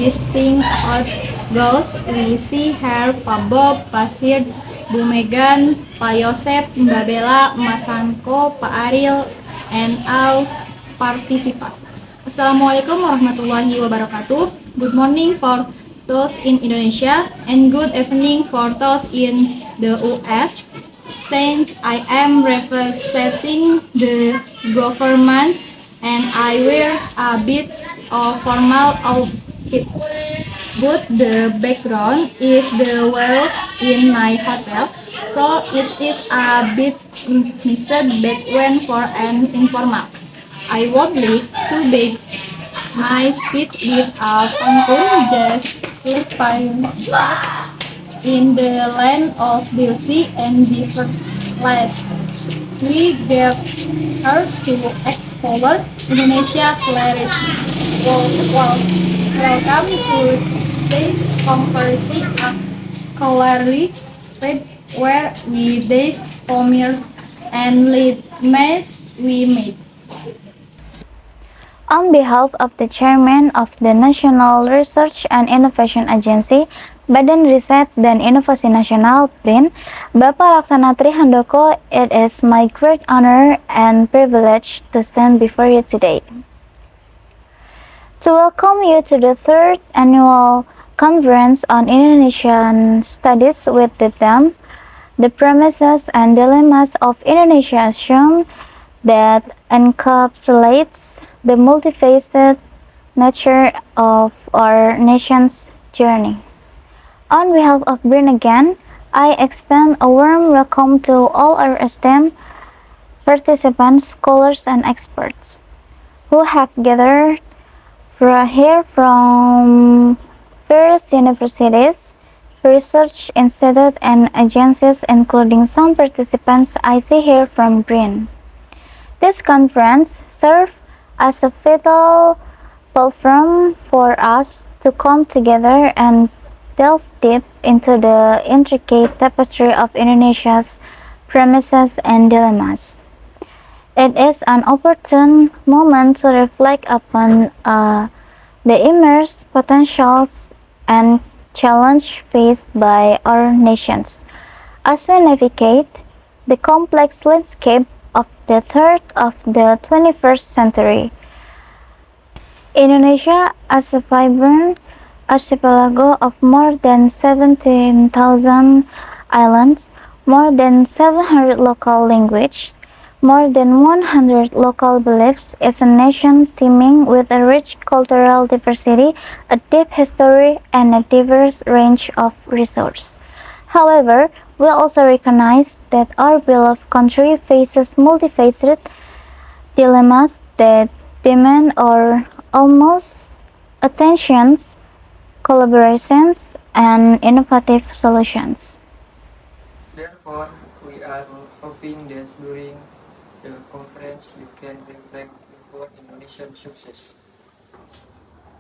listing out goals, we see here Pak Bob, Pak Sir, Bu Megan, Pak Yosep, Mbak Bella, Mas Sanko, Pak Ariel, and all participants. Assalamualaikum warahmatullahi wabarakatuh. Good morning for those in Indonesia and good evening for those in the US. Since I am representing the government and I wear a bit of formal outfit, but the background is the well in my hotel, so it is a bit mixed between for an informal. I would like to begin my speech with a pantun just like pines in the land of beauty and diverse light. We get her to explore Indonesia Claris. Welcome to this conference of scholarly read where we days commerce and lead mess we made. On behalf of the Chairman of the National Research and Innovation Agency, Badan Riset dan Inovasi Nasional BRIN, Bapak Laksana Trihandoko, it is my great honor and privilege to stand before you today. To welcome you to the third annual Conference on Indonesian Studies with the theme, The Promises and Dilemmas of Indonesia assume that encapsulates the multifaceted nature of our nation's journey. On behalf of BRIN again, I extend a warm welcome to all our esteemed participants, scholars, and experts who have gathered here from various universities, research institutes, and agencies, including some participants I see here from BRIN. This conference serves as a vital platform for us to come together and delve deep into the intricate tapestry of Indonesia's premises and dilemmas. It is an opportune moment to reflect upon the immense potentials and challenges faced by our nations as we navigate the complex landscape of the third of the 21st century. Indonesia, as a vibrant archipelago of more than 17,000 islands, more than 700 local languages, more than 100 local beliefs, is a nation teeming with a rich cultural diversity, a deep history, and a diverse range of resources. However, we also recognize that our beloved country faces multifaceted dilemmas that demand our utmost attentions, collaborations, and innovative solutions. Therefore, we are hoping that during the conference you can reflect upon Indonesian success,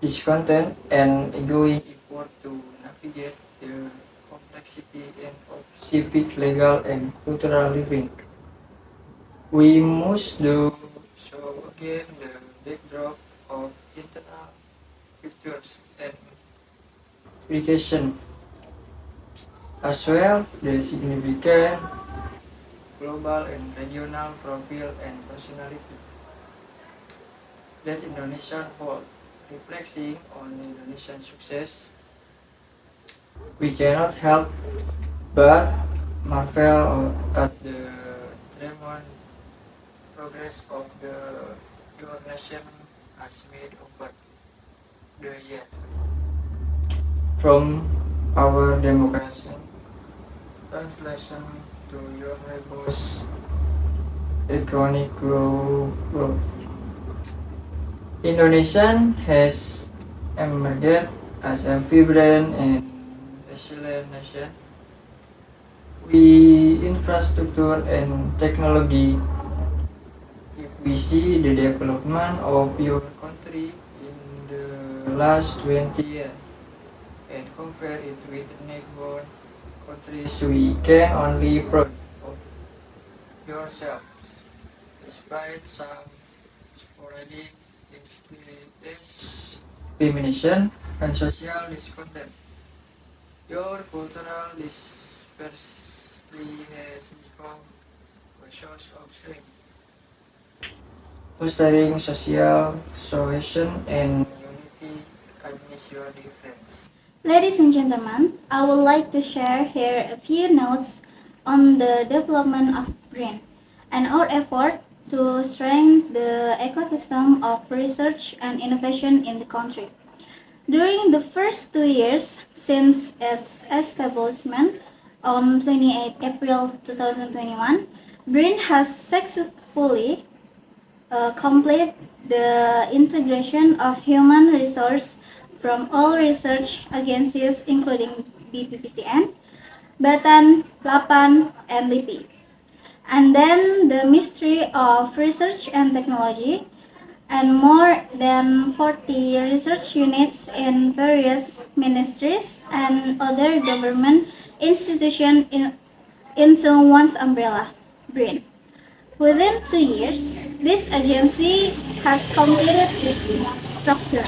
its content, and ongoing effort to navigate the complexity of civic, legal, and cultural living. We must do so again the backdrop of internal pictures and application, as well the significant global and regional profile and personality that Indonesia hold. Reflecting on Indonesian success, we cannot help but marvel at the tremendous progress of your nation has made over the years. From our democracy translation to your robust economic growth. Indonesia has emerged as a vibrant and resilient nation. We infrastructure and technology. If we see the development of your country in the last 20 years and compare it with neighboring countries, we can only proud of yourselves, despite some sporadic discrimination and social discontent. Your cultural dispersity has become a source of strength, fostering social cohesion and unity amidst your difference. Ladies and gentlemen, I would like to share here a few notes on the development of brain and our effort to strengthen the ecosystem of research and innovation in the country. During the first 2 years since its establishment on 28 April 2021, BRIN has successfully complete the integration of human resource from all research agencies including BPPTN, Batan, LAPAN, and LIPI. And then the Ministry of Research and Technology and more than 40 research units in various ministries and other government institutions into one's umbrella, BRIN. Within 2 years, this agency has completed its structure,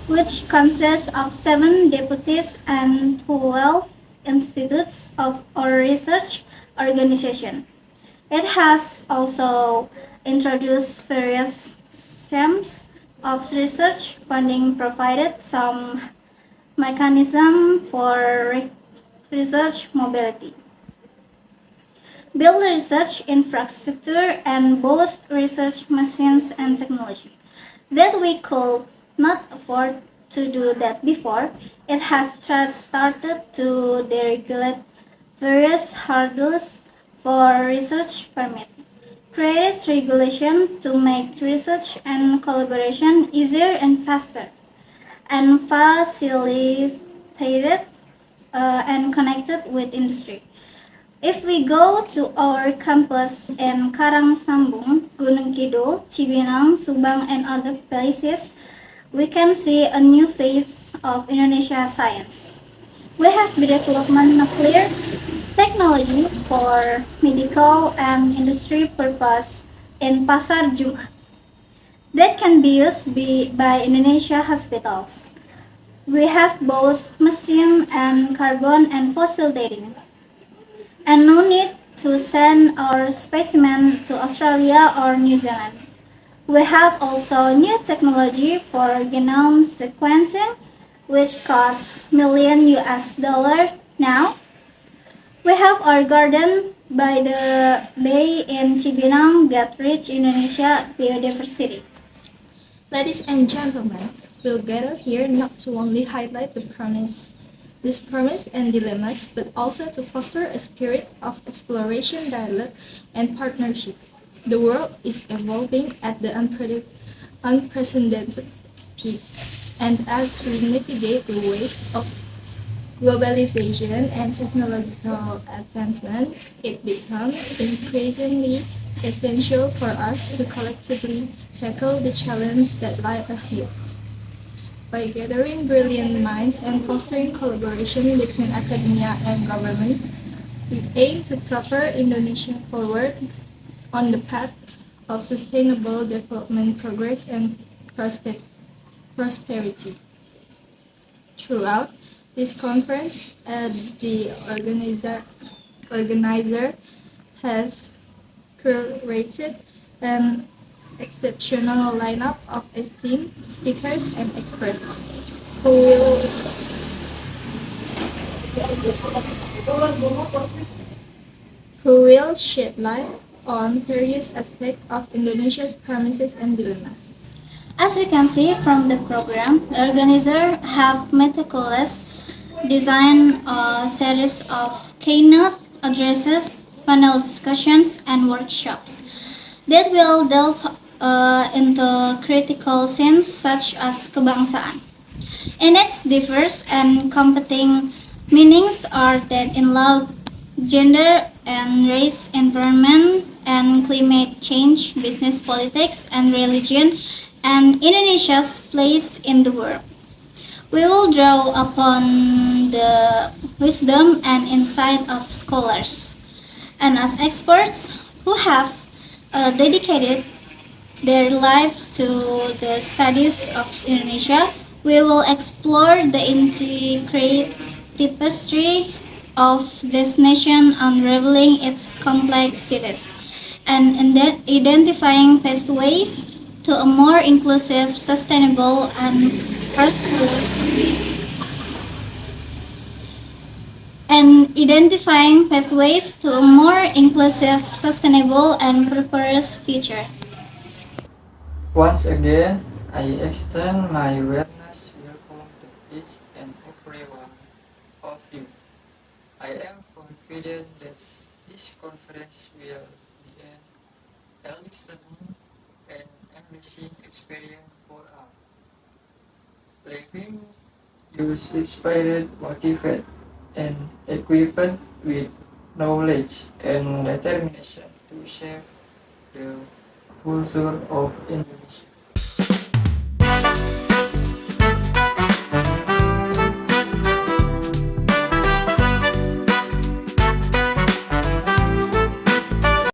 which consists of 7 deputies and 12 institutes of our research organization. It has also introduced various schemes of research funding, provided some mechanism for research mobility, build research infrastructure, and both research machines and technology. That we could not afford to do that before, it has started to deregulate various hurdles for research permit, created regulation to make research and collaboration easier and faster, and facilitated and connected with industry. If we go to our campus in Karangsambung, Gunung Kidul, Cibinong, Subang, and other places, we can see a new face of Indonesia science. We have the development nuclear technology for medical and industry purpose in Pasar Jumat that can be used by Indonesia hospitals. We have both machine and carbon and fossil dating, and no need to send our specimen to Australia or New Zealand. We have also new technology for genome sequencing, which costs million US dollar now. We have our garden by the bay in Cibinong that rich Indonesia biodiversity. Ladies and gentlemen, we'll gather here not to only highlight this promise and dilemmas, but also to foster a spirit of exploration, dialogue, and partnership. The world is evolving at the unprecedented pace, and as we navigate the wave of globalization and technological advancement, it becomes increasingly essential for us to collectively tackle the challenges that lie ahead. By gathering brilliant minds and fostering collaboration between academia and government, we aim to propel Indonesia forward on the path of sustainable development, progress, and prosperity. Throughout this conference, the organizer has curated an exceptional lineup of esteemed speakers and experts who will shed light on various aspects of Indonesia's promises and dilemmas. As you can see from the program, the organizer have meticulous designed a series of keynote addresses, panel discussions, and workshops that will delve into critical themes such as kebangsaan. In its diverse and competing meanings are that in law, gender and race, environment and climate change, business, politics, and religion, and Indonesia's place in the world. We will draw upon the wisdom and insight of scholars, and as experts who have dedicated their lives to the studies of Indonesia, We will explore the intricate tapestry of this nation, unraveling its complexities and identifying pathways to a more inclusive, sustainable, and prosperous future. Once again, I extend my warmest welcome to each and every one of you. I am confident that this conference will be an enlightening and enriching experience for all. Leaving you inspired, motivated, and equipped with knowledge and determination to shape the future of Indonesia.